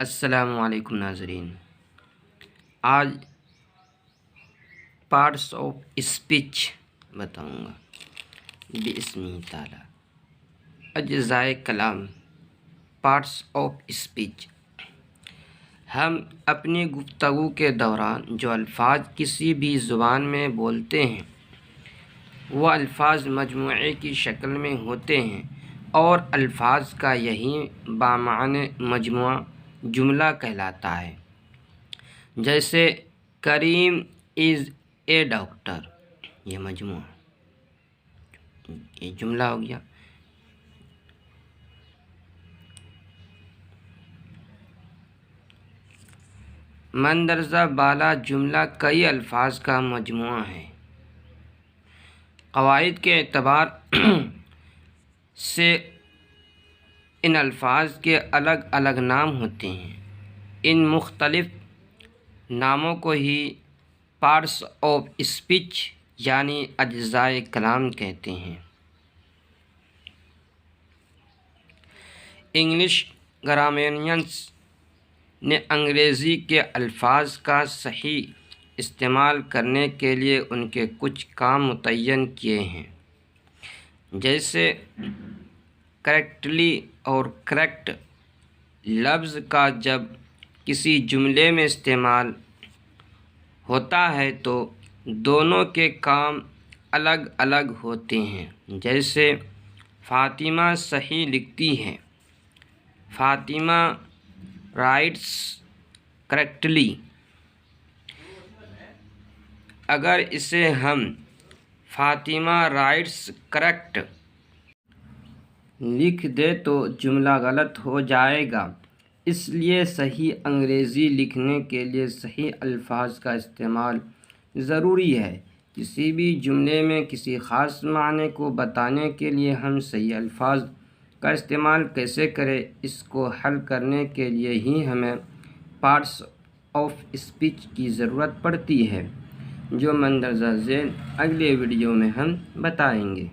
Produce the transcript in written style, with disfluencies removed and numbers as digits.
السلام علیکم ناظرین، آج پارٹس آف اسپیچ بتاؤں گا بسم تعالی۔ اجزائے کلام، پارٹس آف اسپیچ۔ ہم اپنی گفتگو کے دوران جو الفاظ کسی بھی زبان میں بولتے ہیں وہ الفاظ مجموعے کی شکل میں ہوتے ہیں اور الفاظ کا یہی بامعنی مجموعہ جملہ کہلاتا ہے۔ جیسے کریم از اے ڈاکٹر، یہ مجموعہ، یہ جملہ ہو گیا۔ مندرجہ بالا جملہ کئی الفاظ کا مجموعہ ہے۔ قواعد کے اعتبار سے ان الفاظ کے الگ الگ نام ہوتے ہیں۔ ان مختلف ناموں کو ہی پارٹس آف اسپیچ یعنی اجزائے کلام کہتے ہیں۔ انگلش گرامرینس نے انگریزی کے الفاظ کا صحیح استعمال کرنے کے لیے ان کے کچھ کام متعین کیے ہیں، جیسے کریکٹلی اور کریکٹ لفظ کا جب کسی جملے میں استعمال ہوتا ہے تو دونوں کے کام الگ الگ ہوتے ہیں۔ جیسے فاطمہ صحیح لکھتی ہے، فاطمہ رائٹس کریکٹلی۔ اگر اسے ہم فاطمہ رائٹس کریکٹ لکھ دیں تو جملہ غلط ہو جائے گا۔ اس لیے صحیح انگریزی لکھنے کے لیے صحیح الفاظ کا استعمال ضروری ہے۔ کسی بھی جملے میں کسی خاص معنی کو بتانے کے لیے ہم صحیح الفاظ کا استعمال کیسے کریں، اس کو حل کرنے کے لیے ہی ہمیں پارٹس آف اسپیچ کی ضرورت پڑتی ہے، جو مندرجہ ذیل اگلے ویڈیو میں ہم بتائیں گے۔